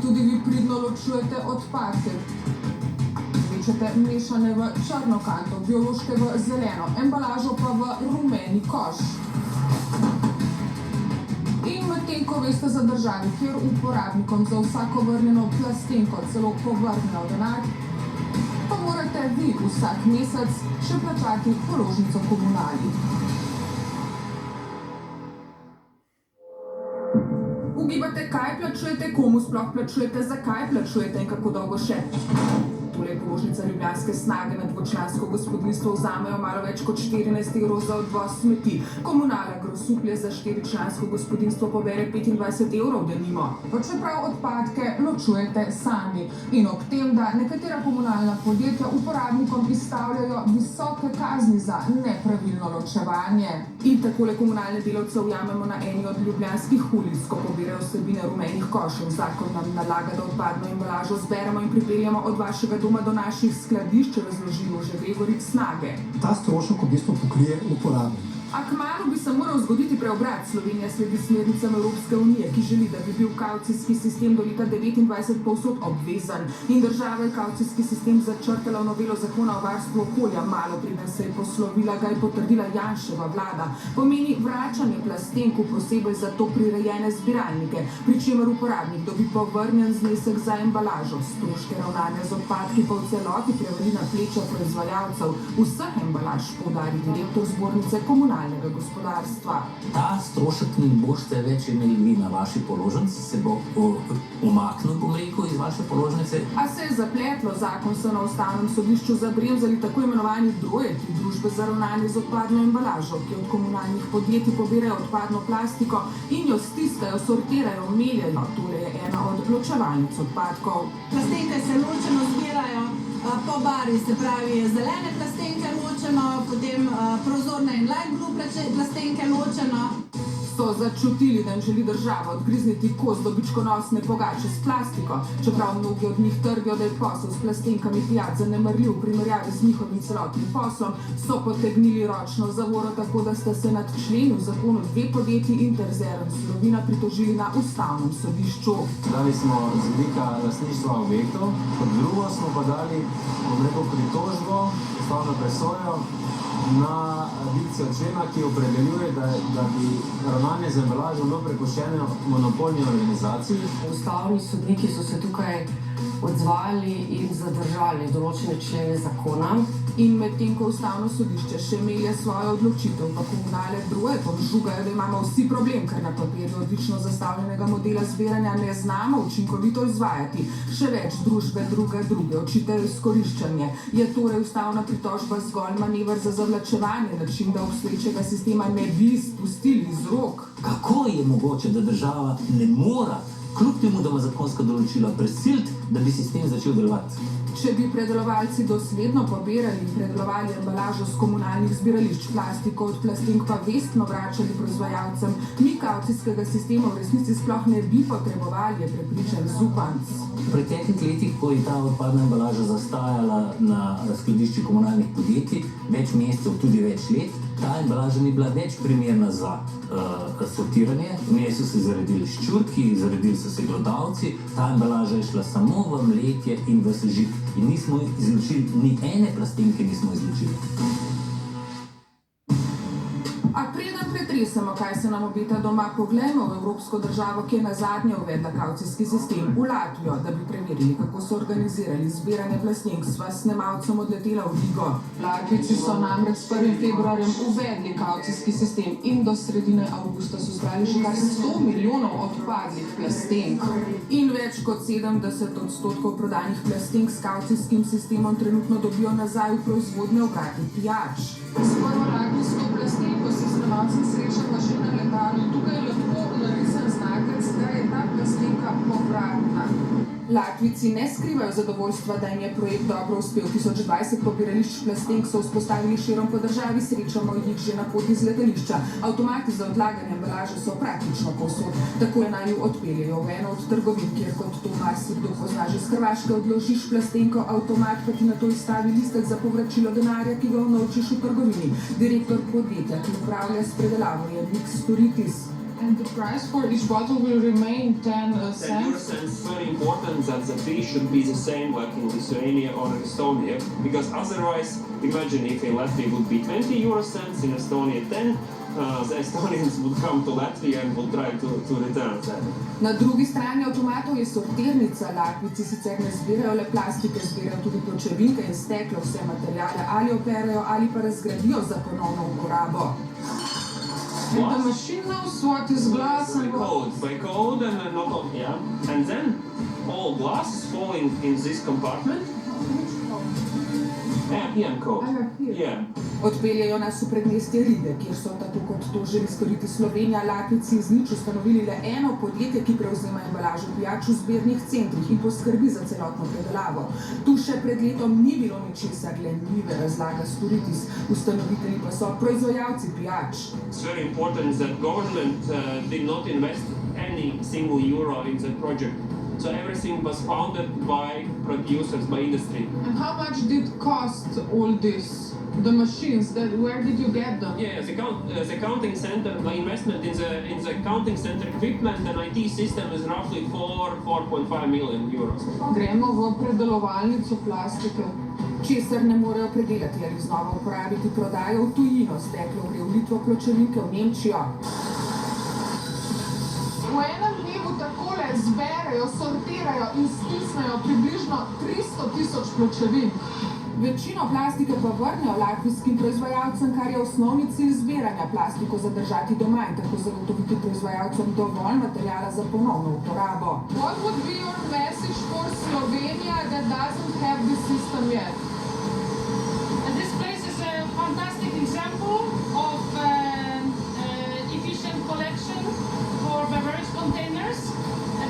Tudi vi pridno ločujete odpadke. Mečete mešane v črno kanto, biološke v zeleno, embalažo pa v rumeni koš. In medtem, ko veste za državi, kjer uporabnikom za vsako vrnjeno plastenko celo povrnejo denar, pa morate vi vsak mesec še plačati položnico komunali. Ugibate, kaj plačujete, komu sploh plačujete, zakaj plačujete in kako dolgo še? Tole položnica Ljubljanske Snage na dvočlansko gospodinjstvo vzamejo malo več kot 14 evrov za odvoz smeti. Komunala Grosuplje za 4-člansko gospodinjstvo pobere 25 evrov denimo. Pa čeprav odpadke ločujete sami. In ob tem, da nekatera komunalna podjetja uporabnikom izstavljajo visoke kazni za nepravilno ločevanje. In takole komunalne delavce ujamemo na eni od ljubljanskih ulic, ko pobirajo vsebine rumenih košev. Zakon nam nalaga, da odpadno embalažo zberemo in pripeljemo od vašega doma do naših skladišč, razložimo že Gregorič Snage. Ta strošek v bistvu pokrije uporabnik. A kmalu bi se moral zgoditi preobrat. Slovenija sledi smernicam Evropske unije, ki želi, da bi bil kavcijski sistem do leta 2029 povsod obvezen. In država je kavcijski sistem začrtala v novelo zakona o varstvu okolja. Malo preden se je poslovila, ga je potrdila Janševa vlada. Pomeni vračanje plastenk v posebej za to prirejene zbiralnike, pri čemer uporabnik dobi povrnjen znesek za embalažo. Stroške ravnanja z odpadki pa v celoti prevali na pleča proizvajalcev vseh embalaž, poudari direktor zbornice komunalnega gospodarstva. Ta strošek ne boste več imeli vi na vaši položnici, se bo umaknil, bom rekel, iz vaše položnice. A se je zapletlo, zakon so na Ustavnem sodišču zabremzali tako imenovani DROET, družbe za ravnanje z odpadno embalažo, ki od komunalnih podjetij pobirajo odpadno plastiko in jo stiskajo, sortirajo, meljajo. Tole je ena od ločevalnic odpadkov. Plastenke se ločeno zbirajo po barvi, se pravi zelene plastenke ločeno, potem prozorne in light blue plastenke ločeno. So začutili, da jim želi država odgrizniti kos dobičkonosne pogače s plastiko, čeprav mnogi od njih trdijo, da je posel s plastenkami pijač zanemarljiv v primerjavi z njihovim celotnim poslom, so potegnili ročno zavoro, tako da sta se nad členi v zakonu dve podjetji Interzero in Slovina pritožili na Ustavnem sodišču. Dali smo z vidika lastništva objektov, kot drugo smo pa dali, bom rekel, pritožbo, ustavno presojo na dikcijo člena, ki opredeljuje, da bi ravnanje z embalažo bilo prepuščeno monopolni organizaciji. Ustavni sodniki so se tukaj odzvali in zadržali določene člene zakona. In medtem, ko Ustavno sodišče še melje svojo odločitev, pa komunale DROET žugajo, da imamo vsi problem, ker na papirju odlično zastavljenega modela zbiranja ne znamo učinkovito izvajati. Še več, družbe druge očitajo izkoriščanje. Je torej ustavna pritožba zgolj manever za zavlačevanje, način, da obstoječega sistema ne bi spustili iz rok? Kako je mogoče, da država ne mora, kljub temu, da ima zakonska določila, prisiliti, da bi sistem začel delovati? Če bi predelovalci dosledno pobirali in predelovali embalažo z komunalnih zbirališč, plastiko od plastenk pa vestno vračali proizvajalcem, mi kavcijskega sistema v resnici sploh ne bi potrebovali, je prepričan Zupanc. V preteklih letih, ko je ta odpadna embalaža zastajala na skladišču komunalnih podjetij, več mesecev, tudi več let, ta embalaža ni bila več primerna za sortiranje. V njej so se zaredili ščurki, zaredili so se glodavci, ta embalaža je šla samo v mletje in v sežig. In nismo izločili, ni ene plastenke nismo izločili. A preden pretresemo, kaj se nam obeta doma, poglejmo v evropsko državo, ki je nazadnje uvedla kavcijski sistem, v Latvijo, da bi preverili, kako so organizirali zbiranje plastenk. Sva snemalcem odletela v Rigo. Latvijci so namreč s 1. februarjem uvedli kavcijski sistem in do sredine avgusta so zbrali že kar 100 milijonov odpadnih plastenk. In več kot 70% prodanih plastenk s kavcijskim sistemom trenutno dobijo nazaj v proizvodne obrate pijač. S prvo latvijsko plastenko se snemalcem srečamo že na letalu. Tukaj je lahko narisan znakec, da je ta plastenka povratna. Latvijci ne skrivajo zadovoljstva, da jim je projekt dobro uspel. 1020 pobirališč plastenk so vzpostavili širom po državi, srečamo jih že na poti z letališča. Avtomati za odlaganje embalaže so praktično povsod. Tako je naj jo odpeljejo v eno od trgovin, kjer kot to marsikdo pozna že s Hrvaške, odložiš plastenko, avtomat pa ti nato izstavi listek za povračilo denarja, ki ga unovčiš v trgovini. Direktor podjetja, ki upravlja s predelavo, je Nik Storitis. And the price for each bottle will remain 10 cents? It's very important that the fee should be the same like in Lithuania or Estonia, because otherwise, imagine if in Latvia would be 20 euro cents, in Estonia 10, the Estonians would come to Latvia and would try to return that. Na drugi strani avtomatov je sortirnica. Latvijci sicer ne zbirajo le plastike, zbirajo tudi pločevinke in steklo, vse materiale ali operajo ali pa razgradijo za ponovno uporabo. And the machine knows what is glass and what... By code and not on, yeah. And then all glass fall in this compartment. Yeah, code. Yeah. Odpeljejo nas v predmestje Rige, kjer so, tako kot to želi storiti Slovenija, Latvijci iz nič ustanovili le eno podjetje, ki prevzema embalažo pijač v zbirnih centrih in poskrbi za celotno predelavo. Tu še pred letom ni bilo ničesar, glenljive, razlaga Storitis. Ustanovitelji pa so proizvajalci pijač. It's very important that government did not invest any single euro in the project. So everything was funded by producers, by industry. And how much did cost all this? The machines, where did you get them? Yeah, the counting center, the investment in the counting center equipment and IT system is roughly 4.5 million euros. Gremo v predelovalnico plastike. Česar ne morejo predelati ali znova uporabiti, prodajo v tujino, steklo gre v Litvo, pločevinke v Nemčijo. V enem dnevu takole zberejo, sortirajo in stisnejo približno 300,000 pločevink. Večino plastike pa vrnejo latvijskim proizvajalcem, kar je osnovni cilj zbiranja, plastiko zadržati doma in tako zagotoviti proizvajalcem dovolj materiala za ponovno uporabo. What would be your message for Slovenia that doesn't have this system yet? And this place is a fantastic example of efficient collection for beverage containers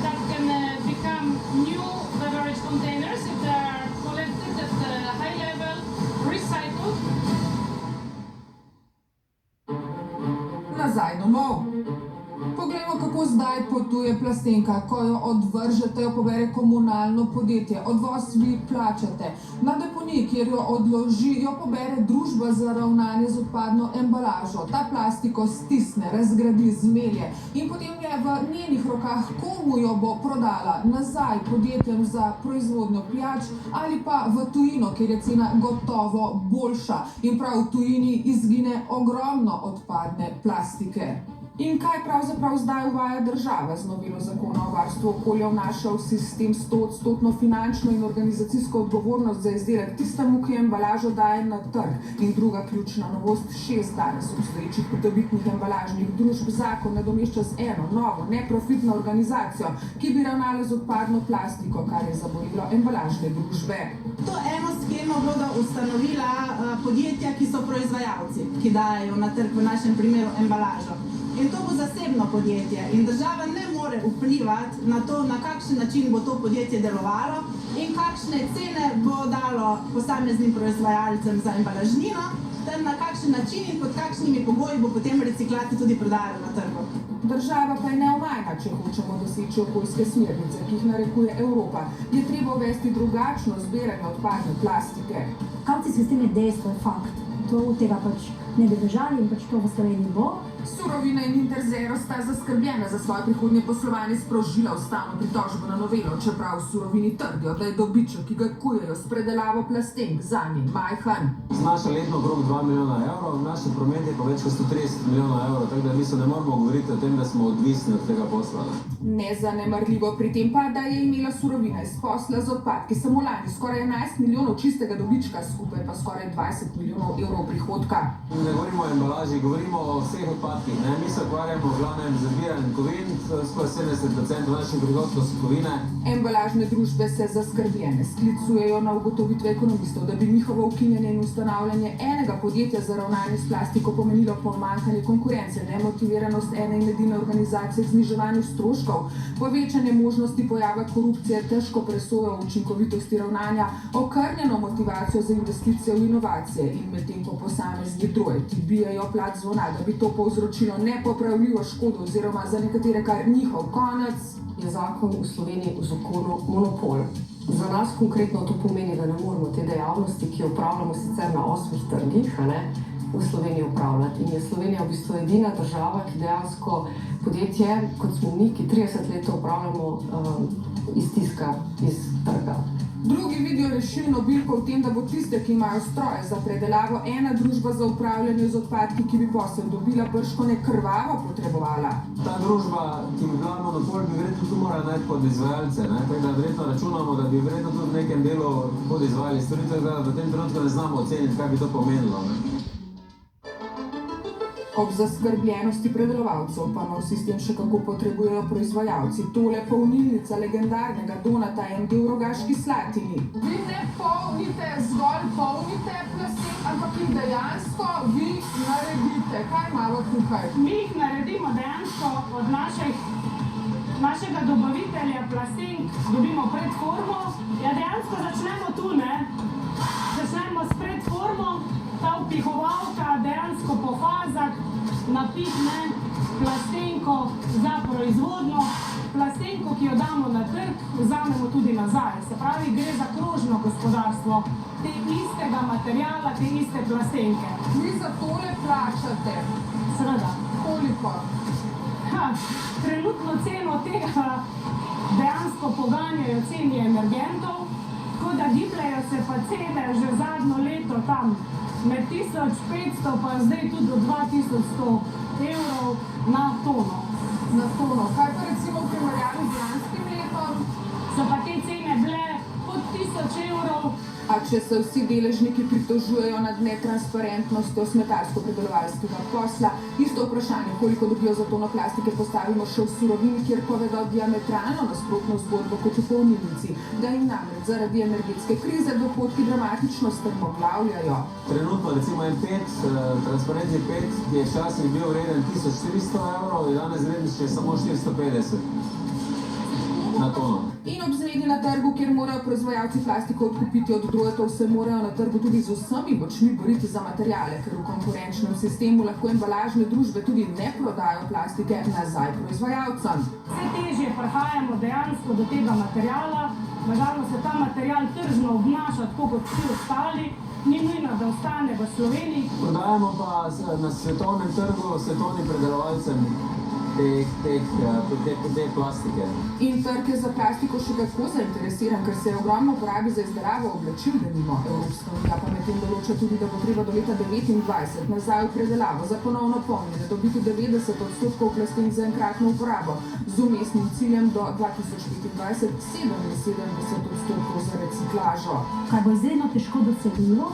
that can become new beverage containers if they are collected at a high level, recycled. Nazaj domov. Poglejmo, kako zdaj potuje plastenka. Ko jo odvržete, jo pobere komunalno podjetje. Odvoz vi plačate. Na deponiji, kjer jo odloži, jo pobere družba za ravnanje z odpadno embalažo. Ta plastiko stisne, razgradi, zmelje in potem je v njenih rokah, komu jo bo prodala. Nazaj podjetjem za proizvodnjo pijač ali pa v tujino, kjer je cena gotovo boljša. In prav v tujini izgine ogromno odpadne plastike. In kaj pravzaprav zdaj uvaja država z novelo zakona o varstvu okolja vnaša v sistem 100% finančno in organizacijsko odgovornost za izdelek tistemu, ki embalažo daje na trg. In druga ključna novost, 6 danes obstoječih potrebitnih embalažnih družb zakon nadomešča z eno novo, neprofitno organizacijo, ki bi ravnala z odpadno plastiko, kar je zabolelo embalažne družbe. To eno shemo bodo ustanovila podjetja, ki so proizvajalci, ki dajo na trg v našem primeru embalažo. In to bo zasebno podjetje in država ne more vplivati na to, na kakšen način bo to podjetje delovalo in kakšne cene bo dalo posameznim proizvajalcem za embalažnino, ter na kakšen način in pod kakšnimi pogoji bo potem reciklati tudi prodajalo na trgu. Država pa je neomajna, če hočemo doseči okoljske smernice, ki jih narekuje Evropa. Je treba uvesti drugačno zbiranje odpadne plastike. Kavcijski sistem je dejstvo, je fakt. To od tega pač ne bi držali in pač to v Sloveniji bo. Surovina in Interzero sta zaskrbljena za svoje prihodnje poslovanje, sprožila ustavno pritožbo na novelo, čeprav v Surovini trdijo, da je dobiček, ki ga kujejo s predelavo plastenk, zanje majhen. Znaša letno okrog 2 milijona evrov, naši promet je pa več kot 130 milijonov evrov, tako da mi se ne moramo govoriti o tem, da smo odvisni od tega posla. Nezanemarljivo pri tem pa, da je imela Surovina iz posla z odpadki samo lani skoraj 11 milijonov čistega dobička, skupaj pa skoraj 20 milijonov evrov prihodka. Ne govorimo o embalaži, govorimo o vseh odpadkih. Mi se ukvarjamo v glavnem z zbiranjem kovin, skoraj 70% naših prihodkov so kovine. Embalažne družbe se zaskrbljene sklicujejo na ugotovitve ekonomistov, da bi njihovo ukinjanje in ustanavljanje enega podjetja za ravnanje s plastiko pomenilo pomanjkanje konkurence, nemotiviranost ene in edine organizacije k zniževanju stroškov, povečanje možnosti pojava korupcije, težko presojo učinkovitosti ravnanja, okrnjeno motivacijo za investicije v inovacije in medtem ko posamezni trojki bijajo plat zvona, da bi to povzročilo nepopravljivo škodo oziroma za nekatere kar njihov konec, je zakon v Sloveniji v zakonu monopol. Za nas konkretno to pomeni, da ne moremo te dejavnosti, ki jo upravljamo sicer na 8 trgih, v Sloveniji upravljati. In je Slovenija v bistvu edina država, ki dejansko podjetje, kot smo mi, ki 30 let upravljamo, iztiska iz trga. Drugi vidijo rešilno bilko v tem, da bo tiste, ki imajo stroje za predelavo, ena družba za upravljanje z odpadki, ki bi posel dobila, bržkone krvavo potrebovala. Ta družba, ki bi bila monopol, bi verjetno tu morala najti podizvajalce, ne? Tako da verjetno računamo, da bi verjetno tudi v nekem delu podizvajali storitve, da v tem trenutku ne znamo oceniti, kaj bi to pomenilo, ne? Ob zaskrbljenosti predelovalcev pa nov sistem še kako potrebujejo proizvajalci. Tole polnilnica legendarnega Donata MD v Rogaški Slatini. Vi ne zgolj polnite plastenk, ampak jih dejansko vi naredite. Kaj imamo tukaj? Mi jih naredimo dejansko od našega dobavitelja plastenk, dobimo predformo. Ja, dejansko začnemo tu, ne? Začnemo s predformo, ta vpihovalka dejansko po fazah napihne plastenko za proizvodnjo, plastenko, ki jo damo na trg, vzamemo tudi nazaj. Se pravi, gre za krožno gospodarstvo te istega materiala, te iste plastenke. Vi za tole plačate? Seveda. Koliko? Trenutno ceno tega dejansko poganjajo ceni energentov, tako da gibljajo se pa cene že zadnjo leto tam med 1500 pa zdaj tudi do 2100 evrov na tono. Na tono. Kaj pa recimo v primerjavi z lanskim letom? So pa te cene bile pod 1000 evrov. A če se vsi deležniki pritožujejo nad netransparentnostjo smetarsko-predelovalskega posla, isto vprašanje, koliko dobijo za tono plastike, postavimo še v surovini, kjer povedo diametralno nasprotno zgodbo kot v polnilnici, da jim namreč zaradi energetske krize dohodki dramatično strmoglavljajo. Trenutno recimo en PET, transparentni PET, ki je včasih bil vreden 1400 evrov, je danes vreden še samo 450 na tono. In ob zmedi na trgu, kjer morajo proizvajalci plastiko odkupiti od drugega, se morajo na trgu tudi z vsemi močmi boriti za materiale, ker v konkurenčnem sistemu lahko embalažne družbe tudi ne prodajo plastike nazaj proizvajalcem. Vse težje prihajamo dejansko do tega materiala, nažalost se ta material tržno obnaša tako kot vsi ostali, ni nujno, da ostane v Sloveniji. Prodajamo pa na svetovnem trgu svetovnim predelovalcem te plastike. In trg je za plastiko še kako zainteresiran, ker se je ogromno porabi za izdelavo oblačil, denimo. Evropska unija pa medtem določa tudi, da bo treba do leta 2029 nazaj v predelavo za ponovno polnjenje dobiti 90% plastenk za enkratno uporabo, z vmesnim ciljem do 2025 77% za reciklažo. Kar bo izredno težko dosegljivo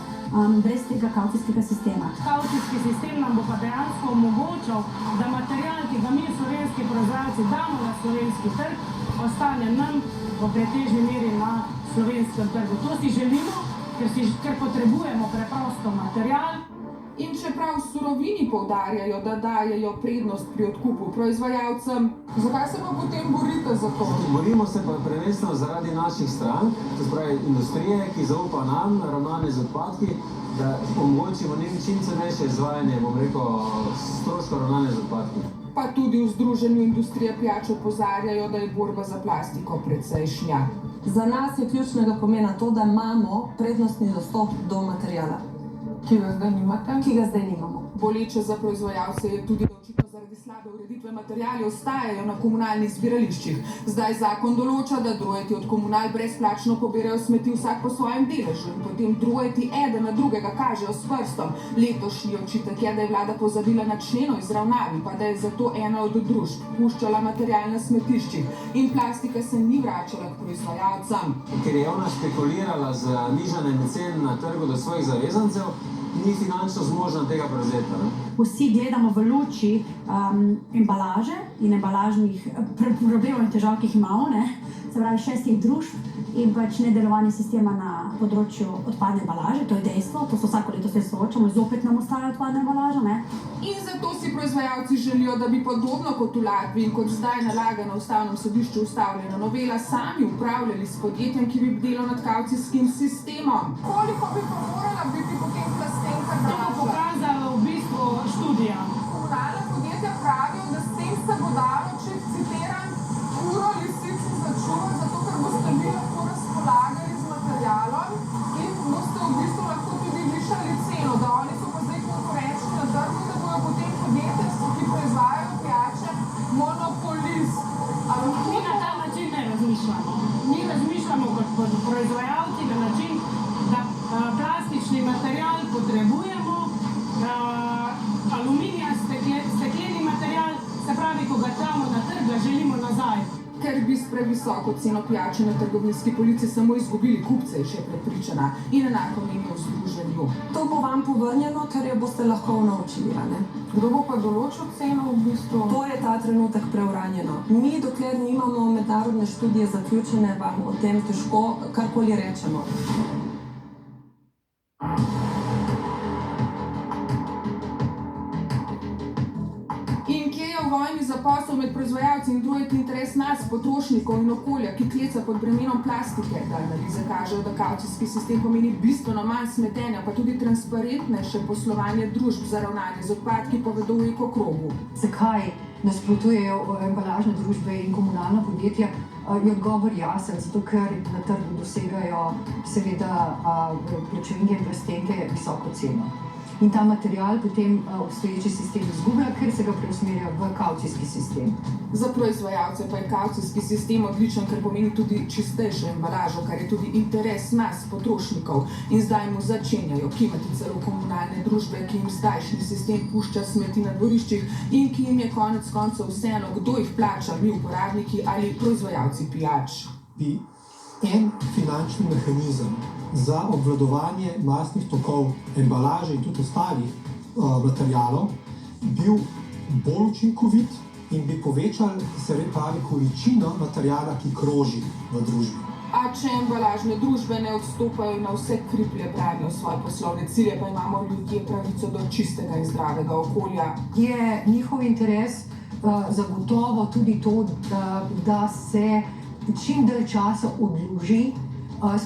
brez tega kavcijskega sistema. Kavcijski sistem nam bo pa dejansko omogočal, da material, ki ga mi slovenski proizvajalci damo na slovenski trg, ostane nam v pretežni meri na slovenskem trgu. To si želimo, ker potrebujemo preprosto material. In čeprav v surovini poudarjajo, da dajejo prednost pri odkupu proizvajalcem, zakaj se pa potem borite za to? Borimo se pa prvenstveno zaradi naših strank, to se pravi industrije, ki zaupa nam na ravnanje z odpadki, da omogočimo čim cenejše izvajanje, bom rekel, stroškov ravnanja z odpadki. Pa tudi v Združenju industrije pijač opozarjajo, da je borba za plastiko precejšnja. Za nas je ključnega pomena to, da imamo prednostni dostop do materijala. Ki ga zdaj nimate? Ki ga zdaj nimamo. Boleče za proizvajalce je tudi, da očitno zaradi slabe ureditve materiali ostajajo na komunalnih zbirališčih. Zdaj zakon določa, da drojeti od komunal brezplačno pobirajo smeti vsak po svojem deležu in potem drojeti eden na drugega kažejo s prstom. Letošnji očitek je, da je vlada pozabila na člen o izravnavi, pa da je zato ena od družb puščala material na smetiščih in plastika se ni vračala k proizvajalcem. Ker je ona špekulirala z nižanjem cen na trgu do svojih zavezancev, ni finančno zmožna tega prevzeti. Vsi gledamo v luči embalaže in embalažnih problemov in težav, ki jih imamo, se pravi 6 družb in pač nedelovanje sistema na področju odpadne embalaže, to je dejstvo, to se vsako leto soočamo, zopet nam ostaja odpadna embalaža. In zato si proizvajalci želijo, da bi podobno kot v Latviji in kot zdaj nalaga na ustavnem sodišču ustavljena novela, sami upravljali s podjetjem, ki bi bdelo nad kavcijskim sistemom. Koliko bi pa morala biti potem plastenka dražja? To bo pokazala v bistvu študija. Komunalna podjetja pravijo, da s tem se bo dalo, če citiram, uro lisici začuvati, zato ker boste vi lahko razpolagali z materialom in boste v bistvu lahko tudi višali ceno, da oni so pa zdaj konkurenci Mi na ta način ne razmišljamo. Mi razmišljamo kot proizvajalci na način, da plastični material potrebujemo, aluminija, stekleni material, se pravi, ko ga damo na trg, ga želimo nazaj. Ker bi s previsoko ceno pijače na trgovinski polici samo izgubili kupce, je še prepričana in enako meni v združenju. To bo vam povrnjeno, ker jo boste lahko naučili, ne? Kdo bo pa določil ceno v bistvu? To je ta trenutek preuranjeno. Mi, dokler nimamo mednarodne študije zaključene, vam o tem težko karkoli rečemo. Vojni za posel med proizvajalci in drugih interes nas, potrošnikov in okolja, ki kleca pod bremenom plastike. Da analize kažejo, da kavcijski sistem pomeni bistveno manj smetenja, pa tudi transparentnejše poslovanje družb za ravnanje z odpadki, povedo v ekokrogu. Zakaj nasprotujejo embalažne družbe in komunalna podjetja? Je odgovor jasen, zato ker na trgu dosegajo seveda pločevinke in plastenke visoko ceno. In ta material potem obstoječi sistem izgublja, ker se ga preusmerja v kavcijski sistem. Za proizvajalce pa je kavcijski sistem odličen, ker pomeni tudi čistejšo embalažo, kar je tudi interes nas, potrošnikov. In zdaj mu začenjajo kimati celo komunalne družbe, ki jim zdajšnji sistem pušča smeti na dvoriščih in ki jim je konec koncev vseeno, kdo jih plača, mi uporabniki ali proizvajalci pijač. Bi en finančni mehanizem za obvladovanje masnih tokov, embalaže in tudi ostalih materialov bil bolj učinkovit in bi povečal, se pravi, količino materiala, ki kroži v družbi. A če embalažne družbe ne odstopajo na vse kriplje branijo svoje poslovne cilje, pa imamo ljudje pravico do čistega in zdravega okolja. Je njihov interes zagotovo tudi to, da se čim dalj časa odloži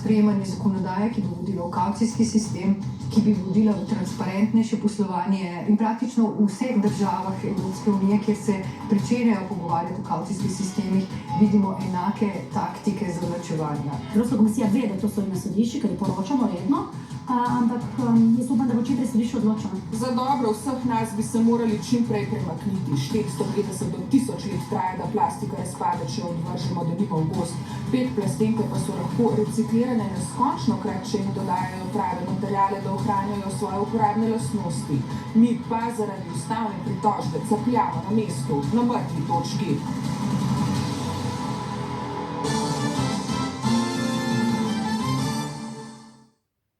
sprejemanje zakonodaje, ki bo vodila v kavcijski sistem, ki bi vodila v transparentnejše poslovanje in praktično v vseh državah Evropske unije, kjer se pričenjajo pogovarjati o kavcijskih sistemih, vidimo enake taktike zavlačevanja. Evropska komisija ve, da to stoji na sodišču, ker ji poročamo redno, ampak jaz upam, da bo čim prej sodišče odločeno. Za dobro vseh nas bi se morali čim prej premakniti. 450 do 1000 let traja, da plastika razpade, če jo odvržemo, da nima v gozd. PET plastenke pa so lahko reciklirane neskončnokrat, če jim dodajajo prave materiale, da ohranjajo svoje uporabne lastnosti. Mi pa zaradi ustavne pritožbe capljamo na mestu, na mrtvi točki.